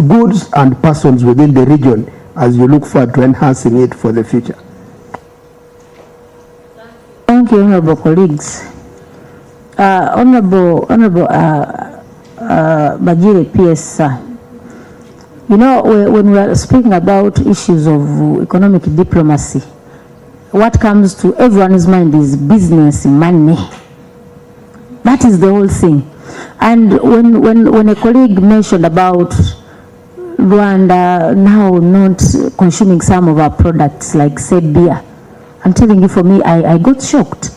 goods and persons within the region as you look forward to enhancing it for the future. Thank you, honorable colleagues. Honorable Bajire PS, sir. You know, when we are speaking about issues of economic diplomacy, what comes to everyone's mind is business, money. That is the whole thing. And when a colleague mentioned about Rwanda now not consuming some of our products, like said beer, I'm telling you, for me, I got shocked.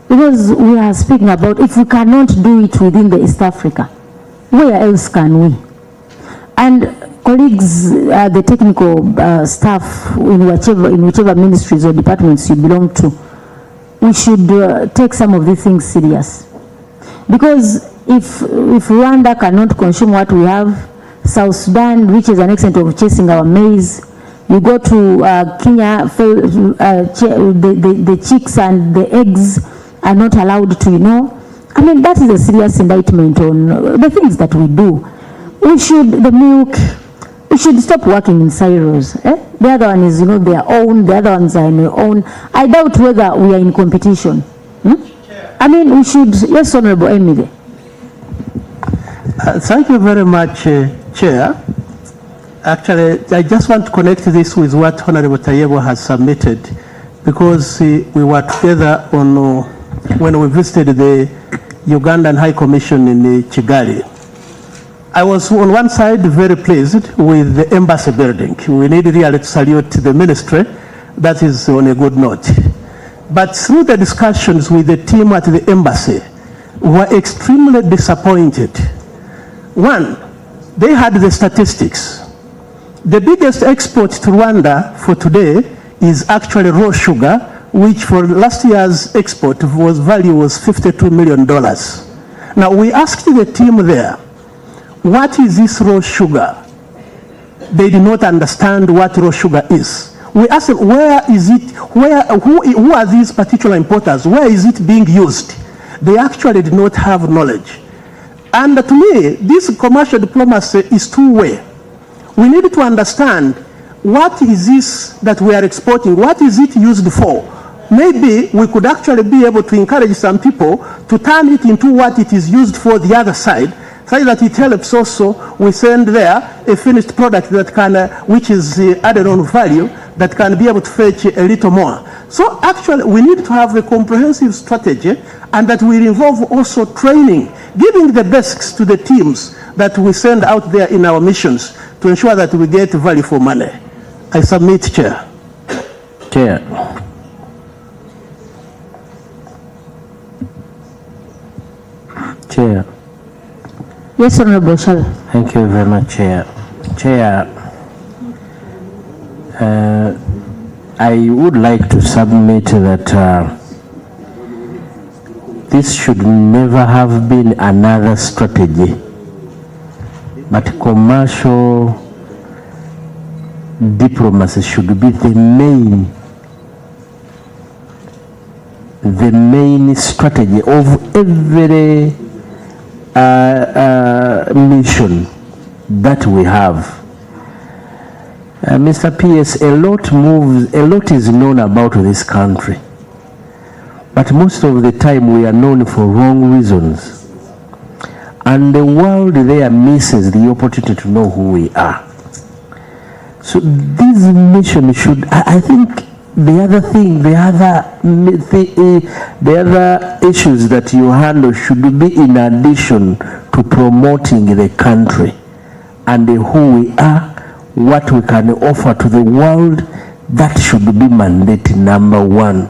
Because we are speaking about if we cannot do it within the East Africa, where else can we? And colleagues, the technical staff in whichever ministries or departments you belong to, we should take some of these things serious. Because if Rwanda cannot consume what we have, South Sudan reaches an extent of chasing our maize. You go to Kenya, the chicks and the eggs are not allowed to, you know. I mean, that is a serious indictment on the things that we do. We should stop working in silos. The other one is, you know, their own, the other ones are in their own. I doubt whether we are in competition. I mean, we should, yes, Honorable Emily. Thank you very much, Chair. Actually, I just want to connect this with what Honorable Tayebo has submitted, because we were together on when we visited the Ugandan High Commission in Kigali. I was on one side very pleased with the embassy building. We need really to salute the ministry. That is on a good note. But through the discussions with the team at the embassy, we were extremely disappointed. One, they had the statistics. The biggest export to Rwanda for today is actually raw sugar, which for last year's export value was $52 million. Now we asked the team there, what is this raw sugar? They did not understand what raw sugar is. We asked them, where is it, who are these particular importers? Where is it being used? They actually did not have knowledge. And to me, this commercial diplomacy is two-way. We need to understand, what is this that we are exporting? What is it used for? Maybe we could actually be able to encourage some people to turn it into what it is used for the other side, so that it helps also, we send there a finished product that can, which is added on value, that can be able to fetch a little more. So actually, we need to have a comprehensive strategy, and that will involve also training, giving the basics to the teams that we send out there in our missions to ensure that we get value for money. I submit, Chair. Chair. Chair. Yes, Honorable Shal. Thank you very much, Chair. Chair, I would like to submit that this should never have been another strategy, but commercial diplomacy should be the main strategy of every mission that we have. Mr. PS, a lot is known about this country, but most of the time we are known for wrong reasons, and the world there misses the opportunity to know who we are. So this mission should, I think, the other issues that you handle should be in addition to promoting the country and who we are, what we can offer to the world. That should be mandate number one.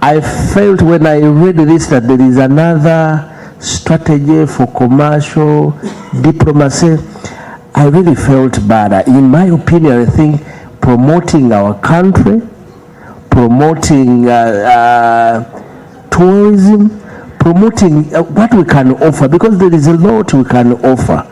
I felt when I read this that there is another strategy for commercial diplomacy. I really felt bad. In my opinion, I think promoting our country, promoting tourism, promoting what we can offer, because there is a lot we can offer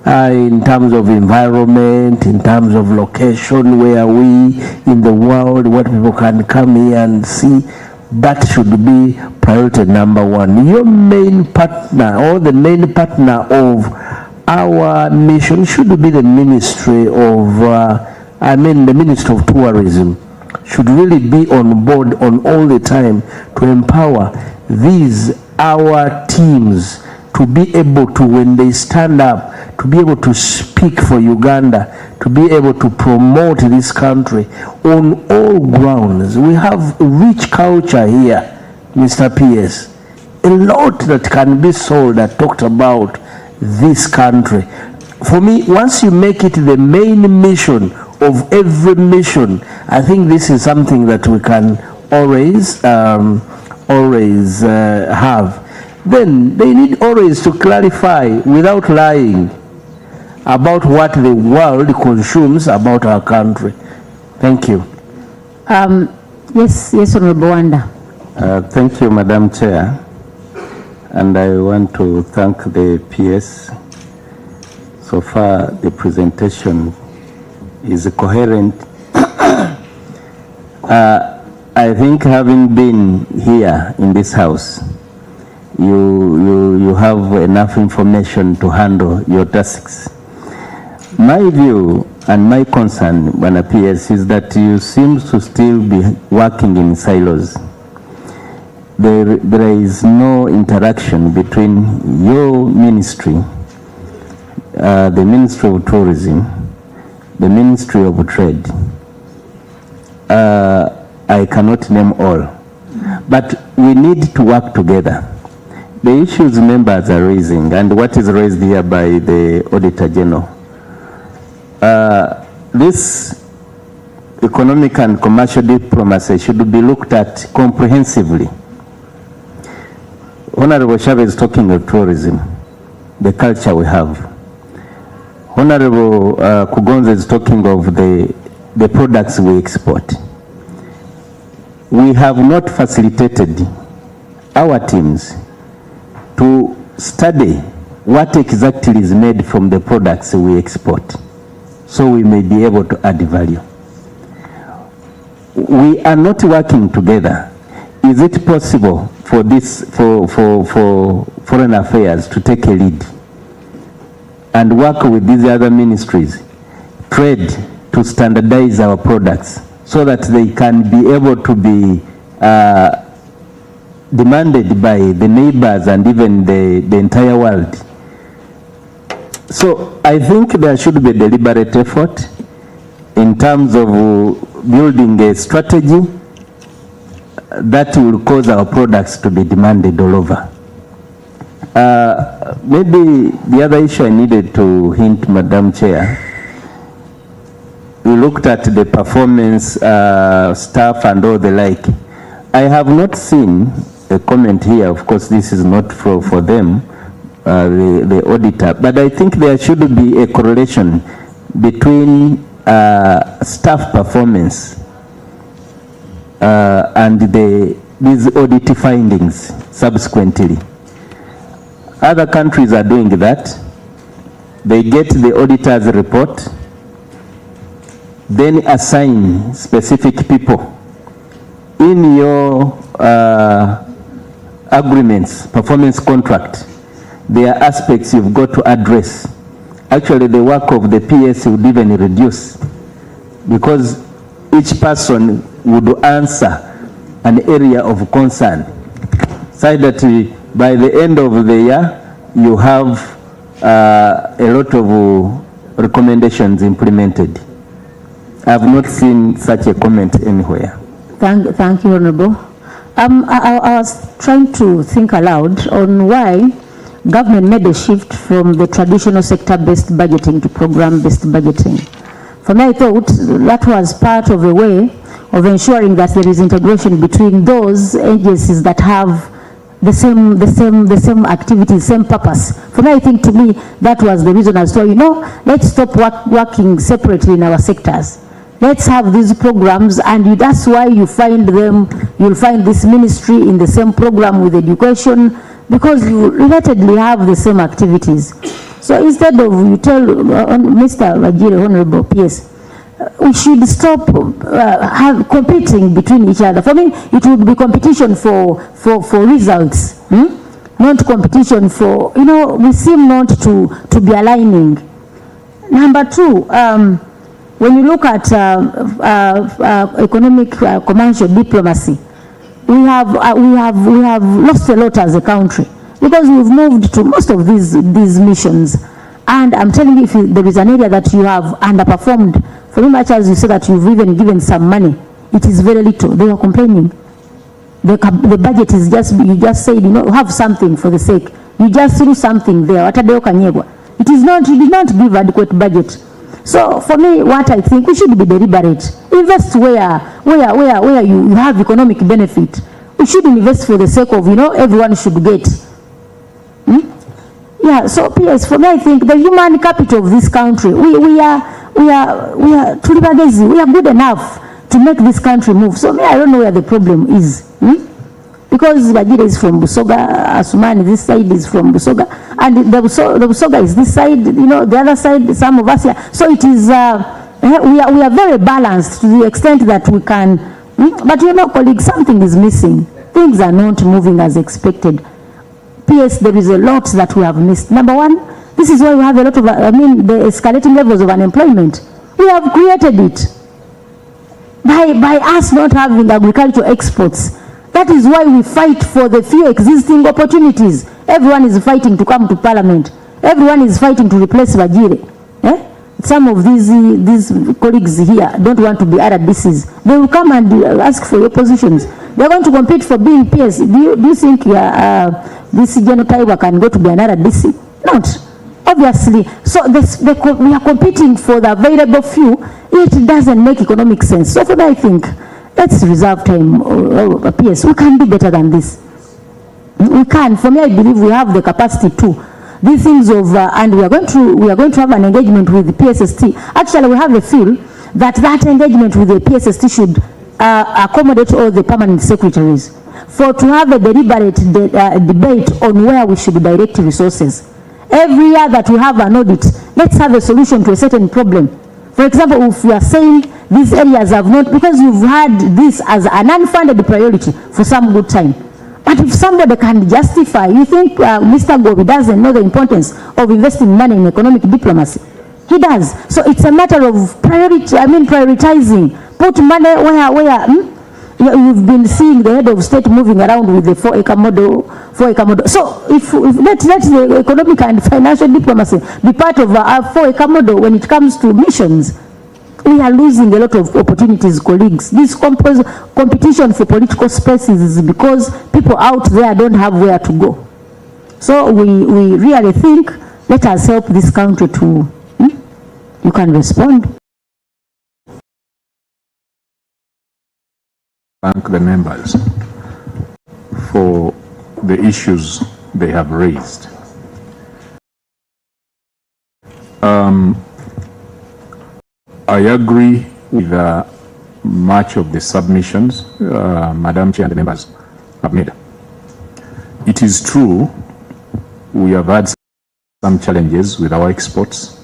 in terms of environment, in terms of location, where we in the world, what people can come here and see. That should be priority number one. Your main partner, or the main partner of our mission should be the Ministry of, the Ministry of Tourism should really be on board on all the time to empower these, our teams, to be able to, when they stand up, to be able to speak for Uganda, to be able to promote this country on all grounds. We have rich culture here, Mr. PS. A lot that can be sold that talked about this country. For me, once you make it the main mission of every mission, I think this is something that we can always have. Then they need always to clarify without lying about what the world consumes about our country. Thank you. Yes, Honorable Wanda. Thank you, Madam Chair. And I want to thank the PS. So far, the presentation is coherent. I think having been here in this house, you have enough information to handle your tasks. My view and my concern, Bwana PS, is that you seem to still be working in silos. There is no interaction between your ministry, the Ministry of Tourism, the Ministry of Trade. I cannot name all, but we need to work together. The issues members are raising, and what is raised here by the Auditor General, this economic and commercial diplomacy should be looked at comprehensively. Honorable Chavez is talking of tourism, the culture we have. Honorable Kugonza is talking of the products we export. We have not facilitated our teams to study what exactly is made from the products we export, so we may be able to add value. We are not working together. Is it possible for this, for foreign affairs to take a lead and work with these other ministries, trade, to standardize our products so that they can be able to be demanded by the neighbors and even the entire world? So I think there should be a deliberate effort in terms of building a strategy that will cause our products to be demanded all over. Maybe the other issue I needed to hint, Madam Chair, we looked at the performance staff and all the like. I have not seen a comment here. Of course, this is not for them, the auditor, but I think there should be a correlation between staff performance and these audit findings subsequently. Other countries are doing that. They get the auditor's report, then assign specific people. In your agreements, performance contract, there are aspects you've got to address. Actually, the work of the PS would even reduce, because each person would answer an area of concern, so that by the end of the year, you have a lot of recommendations implemented. I have not seen such a comment anywhere. Thank you, Honorable. I was trying to think aloud on why government made a shift from the traditional sector-based budgeting to program-based budgeting. For me, I thought that was part of a way of ensuring that there is integration between those agencies that have the same activity, same purpose. For me, I think, to me, that was the reason as well. Let's stop working separately in our sectors. Let's have these programs, and that's why you find them, you'll find this ministry in the same program with education, because you relatedly have the same activities. So instead of, you tell Mr. Wajiri, Honorable PS, we should stop competing between each other. For me, it would be competition for results. not competition for, you know, we seem not to be aligning. Number two, when you look at economic commercial diplomacy, we have lost a lot as a country because we've moved to most of these missions. And I'm telling you, if there is an area that you have underperformed, for as much as you say that you've even given some money, it is very little. They are complaining. The budget is just, you just said, you know, have something for the sake. You just threw something there. It is not, you did not give adequate budget. So for me, what I think, we should be deliberate. Invest where you have economic benefit. We should invest for the sake of, you know, everyone should get. Yeah, so PS, for me, I think the human capital of this country, we are good enough to make this country move. So me, I don't know where the problem is. Because Bajira is from Busoga, Asumani this side is from Busoga, and the Busoga is this side, you know, the other side, some of us here. So it is, we are very balanced to the extent that we can, but you know, colleagues, something is missing. Things are not moving as expected. PS, there is a lot that we have missed. Number one, this is why we have a lot of, the escalating levels of unemployment. We have created it by us not having agricultural exports. That is why we fight for the few existing opportunities. Everyone is fighting to come to parliament. Everyone is fighting to replace Vajire. Some of these colleagues here don't want to be RDCs. They will come and ask for your positions. They are going to compete for being PS. Do you think this genotype can go to be an RDC? Not. Obviously. So we are competing for the available few. It doesn't make economic sense. So for that, I think, let's reserve time. PS, we can do better than this. We can. For me, I believe we have the capacity to. These things of, and we are going to have an engagement with the PSST. Actually, we have a feel that engagement with the PSST should accommodate all the permanent secretaries to have a deliberate debate on where we should direct resources. Every year that we have an audit, let's have a solution to a certain problem. For example, if we are saying these areas have not, because you've had this as an unfunded priority for some good time. But if somebody can justify, you think Mr. Gobi doesn't know the importance of investing money in economic diplomacy? He does. So it's a matter of prioritizing. Put money where you've been seeing the head of state moving around with the 4-acre model. So if let the economic and financial diplomacy be part of our 4-acre model when it comes to missions, we are losing a lot of opportunities, colleagues. This competition for political spaces is because people out there don't have where to go. So we really think, let us help this country to, you can respond. Thank the members for the issues they have raised. I agree with much of the submissions Madam Chair and the members have made. It is true we have had some challenges with our exports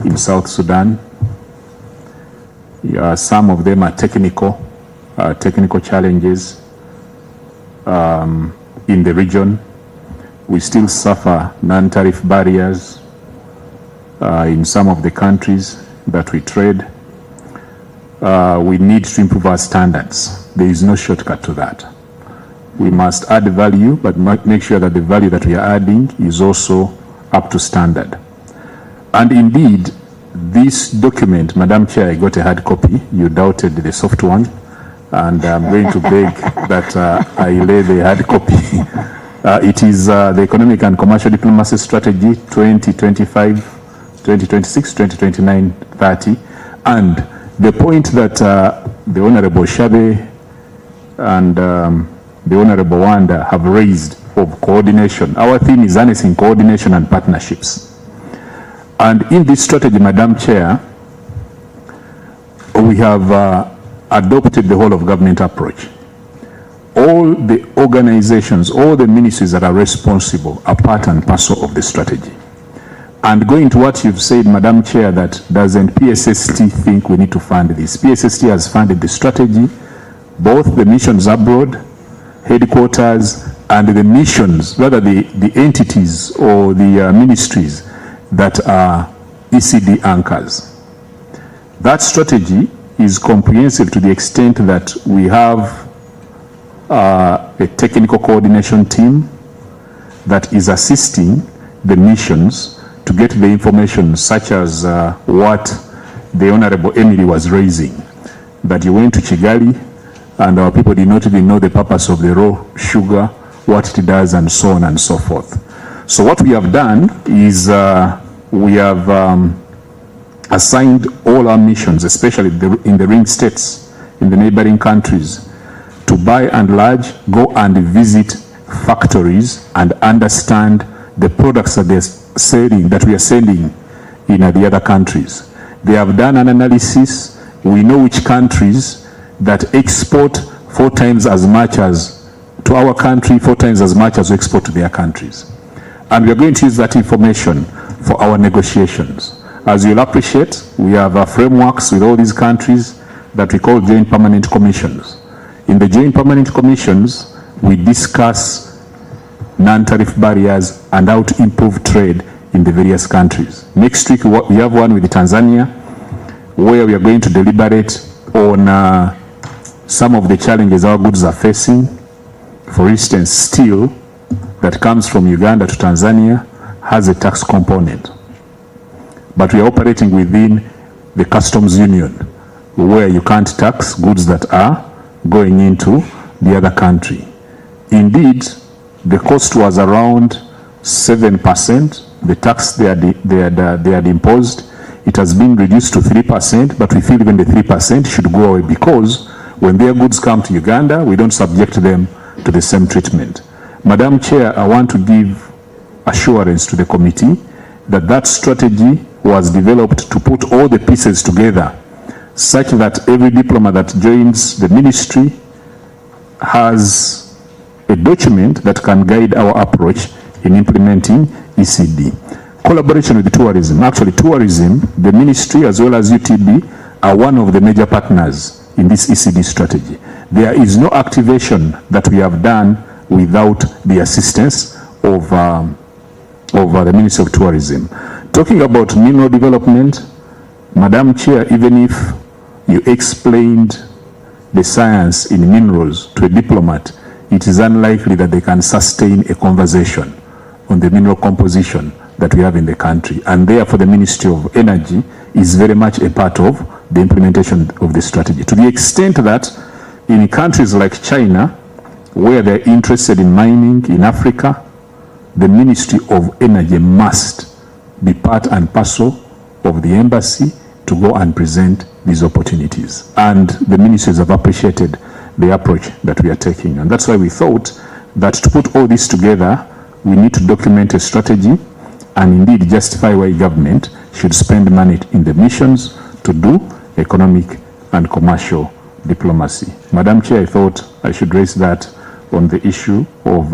in South Sudan. Some of them are technical challenges in the region. We still suffer non-tariff barriers in some of the countries that we trade. We need to improve our standards. There is no shortcut to that. We must add value, but make sure that the value that we are adding is also up to standard. And indeed, this document, Madam Chair, I got a hard copy. You doubted the soft one, and I'm going to beg that I lay the hard copy. It is the Economic and Commercial Diplomacy Strategy 2025, 2026, 2029, 30. And the point that the Honorable Shabe and the Honorable Wanda have raised of coordination. Our theme is harnessing coordination and partnerships. And in this strategy, Madam Chair, we have adopted the whole of government approach. All the organizations, all the ministries that are responsible are part and parcel of the strategy. And going to what you've said, Madam Chair, that doesn't PSST think we need to fund this? PSST has funded the strategy, both the missions abroad, headquarters, and the missions, rather the entities or the ministries that are ECD anchors. That strategy is comprehensive to the extent that we have a technical coordination team that is assisting the missions to get the information, such as what the Honorable Emily was raising, that you went to Kigali and our people did not even know the purpose of the raw sugar, what it does, and so on and so forth. So what we have done is we have assigned all our missions, especially in the ring states, in the neighboring countries, to by and large go and visit factories and understand the products that they're selling, that we are sending in the other countries. They have done an analysis. We know which countries that export 4 times as much as to our country, 4 times as much as we export to their countries. And we are going to use that information for our negotiations. As you'll appreciate, we have frameworks with all these countries that we call joint permanent commissions. In the joint permanent commissions, we discuss non-tariff barriers and how to improve trade in the various countries. Next week, we have one with Tanzania, where we are going to deliberate on some of the challenges our goods are facing. For instance, steel that comes from Uganda to Tanzania has a tax component. But we are operating within the customs union, where you can't tax goods that are going into the other country. Indeed, the cost was around 7%, the tax they had imposed. It has been reduced to 3%, but we feel even the 3% should go away, because when their goods come to Uganda, we don't subject them to the same treatment. Madam Chair, I want to give assurance to the committee that that strategy was developed to put all the pieces together, such that every diplomat that joins the ministry has a document that can guide our approach in implementing ECD. Collaboration with tourism. Actually, tourism, the ministry as well as UTB are one of the major partners in this ECD strategy. There is no activation that we have done without the assistance of the Ministry of Tourism. Talking about mineral development, Madam Chair, even if you explained the science in minerals to a diplomat, it is unlikely that they can sustain a conversation on the mineral composition that we have in the country. And therefore, the Ministry of Energy is very much a part of the implementation of the strategy. To the extent that in countries like China, where they're interested in mining in Africa, the Ministry of Energy must be part and parcel of the embassy to go and present these opportunities. And the ministries have appreciated the approach that we are taking. And that's why we thought that to put all this together, we need to document a strategy and indeed justify why government should spend money in the missions to do economic and commercial diplomacy. Madam Chair, I thought I should raise that on the issue of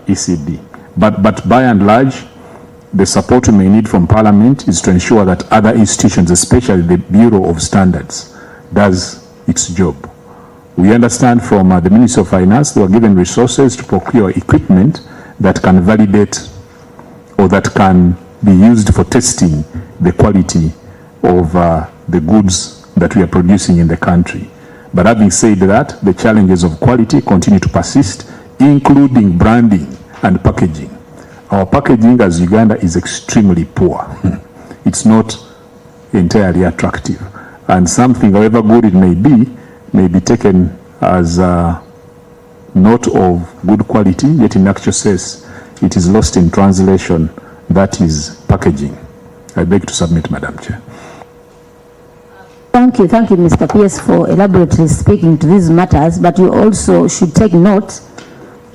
ECD. But by and large, the support we may need from Parliament is to ensure that other institutions, especially the Bureau of Standards, does its job. We understand from the Ministry of Finance, they were given resources to procure equipment that can validate or that can be used for testing the quality of the goods that we are producing in the country. But having said that, the challenges of quality continue to persist, including branding and packaging. Our packaging as Uganda is extremely poor. It's not entirely attractive. And something, however good it may be taken as not of good quality, yet in actual sense, it is lost in translation. That is packaging. I beg to submit, Madam Chair. Thank you, Mr. PS, for elaborately speaking to these matters, but you also should take note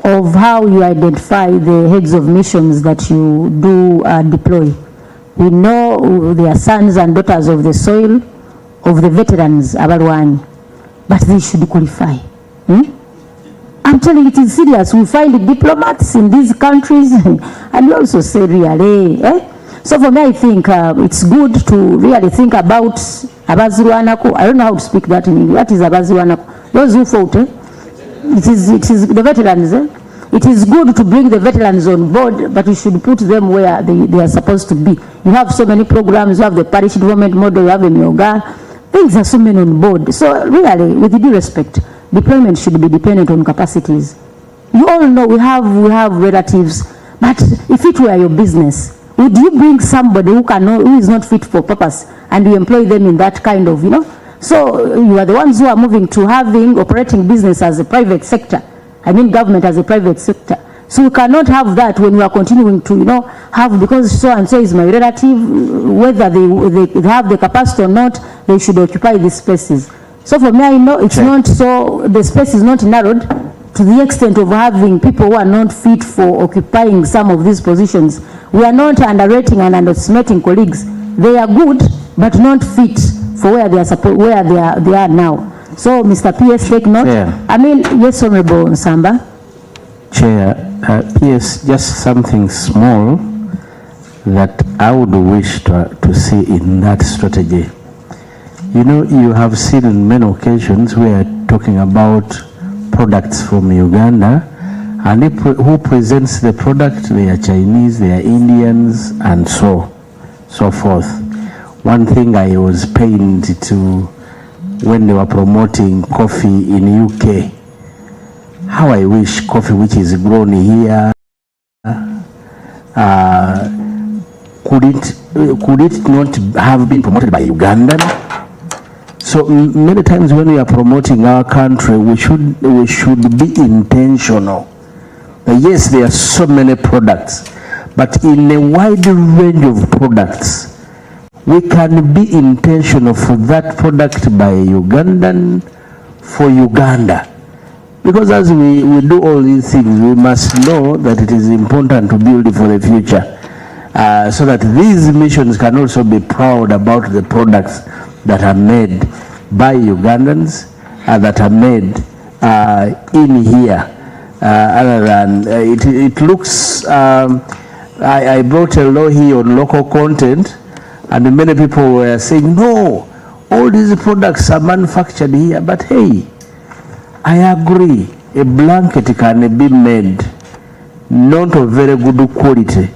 of how you identify the heads of missions that you do deploy. We know they are sons and daughters of the soil, of the veterans, Abalwani, but they should qualify. I'm telling you, it is serious. We find diplomats in these countries, and we also say really, So for me, I think it's good to really think about Abazirwanako. I don't know how to speak that in English. What is Abazirwanako? Those who fought, it is the veterans. It is good to bring the veterans on board, but you should put them where they are supposed to be. You have so many programs. You have the parish development model. You have the Myoga. Things are so many on board. So really, with due respect, deployment should be dependent on capacities. You all know we have relatives, but if it were your business, would you bring somebody who is not fit for purpose and you employ them in that kind of, So you are the ones who are moving to operating business as a private sector. I mean government as a private sector. So we cannot have that when we are continuing to, have, because so and so is my relative, whether they have the capacity or not, they should occupy these spaces. So for me, I know it's not so, the space is not narrowed to the extent of having people who are not fit for occupying some of these positions. We are not underrating and underestimating colleagues. They are good, but not fit for where they are now. So, Mr. PS, take note. Chair. I mean, yes, Honorable Nsamba. Chair, PS, just something small that I would wish to see in that strategy. You have seen on many occasions we are talking about products from Uganda, and who presents the product? They are Chinese, they are Indians, and so forth. One thing I was pained to when they were promoting coffee in UK, how I wish coffee which is grown here could it not have been promoted by Ugandan? So many times when we are promoting our country, we should be intentional. Yes, there are so many products, but in a wide range of products, we can be intentional for that product by Ugandan for Uganda. Because as we do all these things, we must know that it is important to build for the future, so that these missions can also be proud about the products that are made by Ugandans, that are made in here. Other than it looks, I brought a law here on local content, and many people were saying, no, all these products are manufactured here. But hey, I agree, a blanket can be made not of very good quality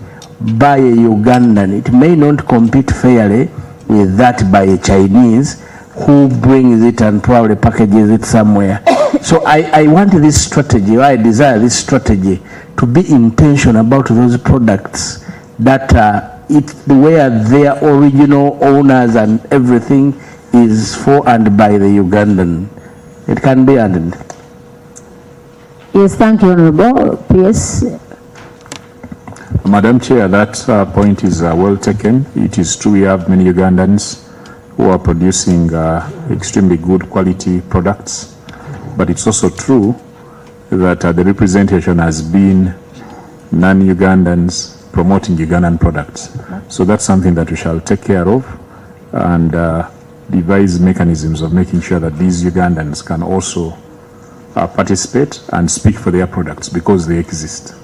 by a Ugandan. It may not compete fairly with that by a Chinese who brings it and probably packages it somewhere. So I want this strategy, I desire this strategy to be intentional about those products that where their original owners and everything is for and by the Ugandan. It can be added. Yes, thank you, Honorable. PS. Madam Chair, that point is well taken. It is true we have many Ugandans who are producing extremely good quality products, but it's also true that the representation has been non-Ugandans promoting Ugandan products. So that's something that we shall take care of and devise mechanisms of making sure that these Ugandans can also participate and speak for their products because they exist.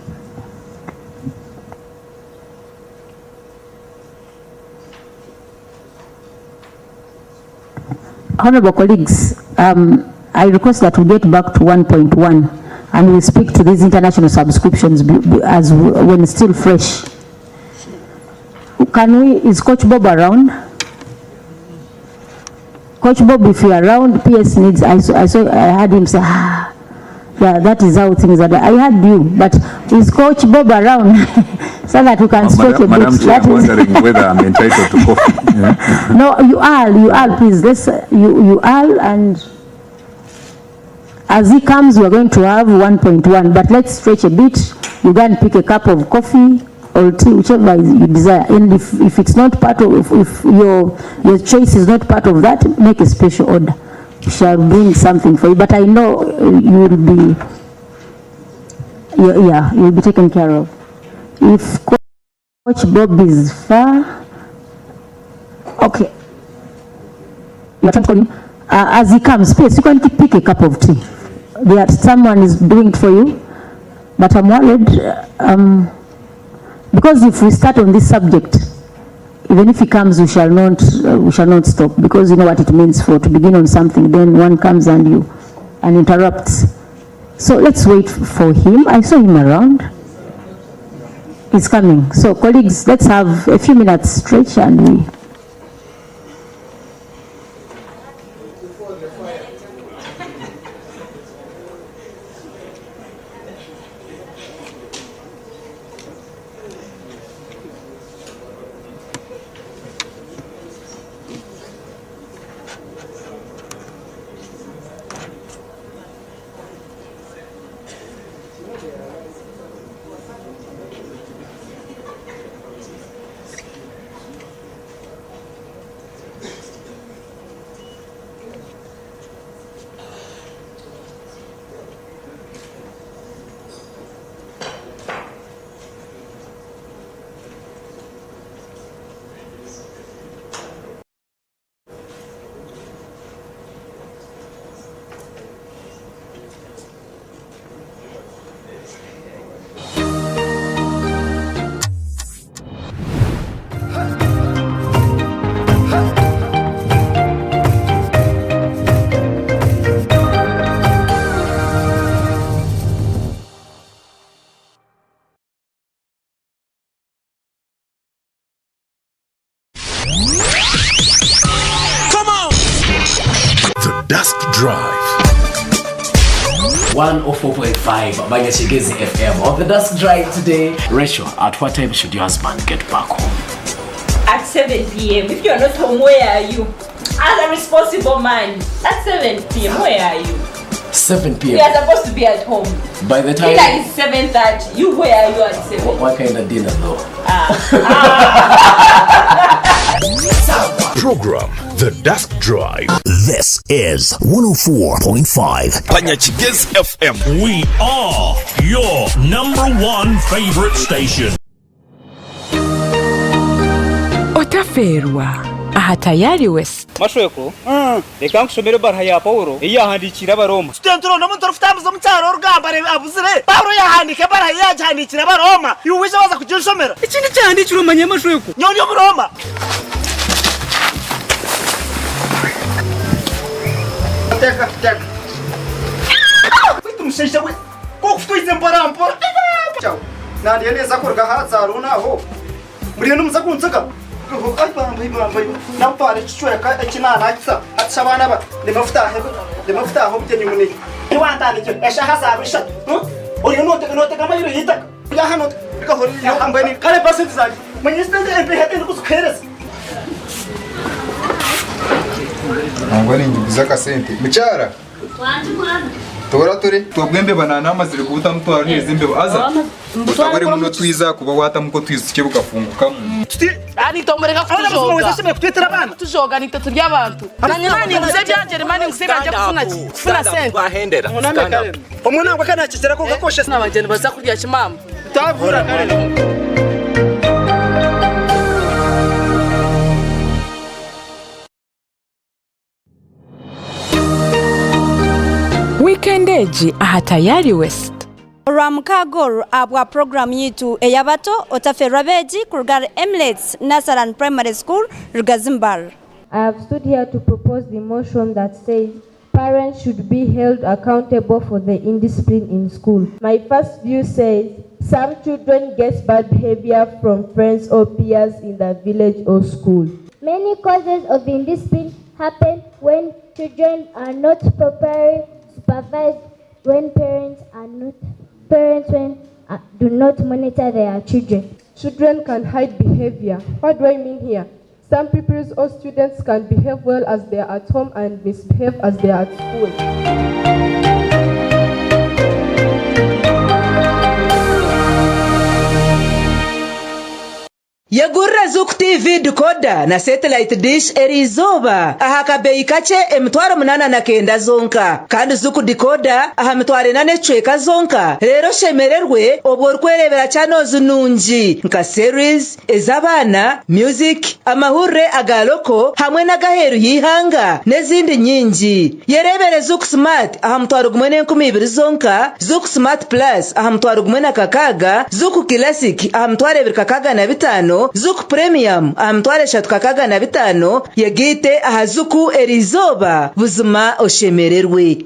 Honorable colleagues, I request that we get back to 1.1 and we speak to these international subscriptions as when it's still fresh. Is Coach Bob around? Coach Bob, if you're around, PS needs, I heard him say, yeah, that is how things are. I heard you, but is Coach Bob around? So that we can stretch a bit. Madam Chair, I'm wondering whether I'm entitled to coffee. Yeah. No, you are, please. You are, and as he comes, we are going to have 1.1, but let's stretch a bit. You can pick a cup of coffee or tea, whichever you desire. And if it's not part of, if your choice is not part of that, make a special order. We shall bring something for you, but I know you will be, you will be taken care of. If Coach Bob is far, okay. You're trying to call him. As he comes, please, you can pick a cup of tea. Someone is doing it for you, but I'm worried because if we start on this subject, even if he comes, we shall not stop, because you know what it means to begin on something. Then one comes and interrupts. So let's wait for him. I saw him around. He's coming. So colleagues, let's have a few minutes stretch and we... Dusk Drive 104.5 Banyashigezi FM. On the Dusk Drive today, Rachel, at what time should your husband get back home? At 7 p.m. If you're not home, where are you? As a responsible man, at 7 p.m. where are you? 7 p.m. We are supposed to be at home. By the time dinner is 7:30. You where are you at 7? What kind of dinner though? Program The Dusk Drive. This is 104.5 Banyashigezi FM. We are your #1 favorite station. Otaferwa aha tayari West. Mashweko reka nkusomere barha ya Paulo yahandikira baroma stentro no muntu rufitamuza mutaro rugamba abuzire Paulo yahandike barha yahandikira baroma yuwishe waza kujishomera ikindi cyandikira umanye mashweko nyonyo muroma teka witumsheshe we ko kufitwize mbarampora ciao nandi neza ko rgahatsa runaho muri no muza kunzaka ay bambaye nampare cishweka ekinana kitsa atshabana ba lemafutaho byenye muniki niwandandike eshahazabisha uri noteka mayiro yitaka ya hano bigahori yambani kale percent zaki minister MP hete ndikusukereza Angwani ngibiza kasente mucyara Tora turi tubwembe banana amazire kubuta mutwara neze imbe aza mutware muno twiza kuba wata muko twizike bugafunguka ari tombereka kujoga tujoga ni tatu ry'abantu nani nguze byanje mani ngusiganje kufuna sente bahendera omwana ngo kanakikera ko gakoshe n'abageni baza kurya kimama tavura kare Weekendeji aha tayari West. Ramkagor abwa program yitu eyabato otaferwa beji kurgar Emirates Nasaran Primary School Rugazimbar. I have stood here to propose the motion that says parents should be held accountable for the indiscipline in school. My first view says some children get bad behavior from friends or peers in the village or school. Many causes of indiscipline happen when children are not properly supervised, when parents do not monitor their children. Children can hide behavior. What do I mean here? Some pupils or students can behave well as they are at home and misbehave as they are at school. Yagurra Zuku TV decoder na satellite dish erizoba aha kabei kache emitwaro 89 zonka kandi Zuku decoder aha mitwaro 8 zonka rero shemererwe obwo kwerebera channels nungi nka series ezabana music amahure agaloko hamwe na gaheru yihanga nezindi nyingi yerebere Zuku Smart aha mitwaro 12 zonka Zuku Smart Plus aha mitwaro 16 Zuku Classic aha mitwaro 25 Zuku Premium amtware shatukakaga na 5 yagite aha Zuku erizoba buzima oshemererwe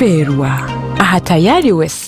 otaferwa aha tayari west.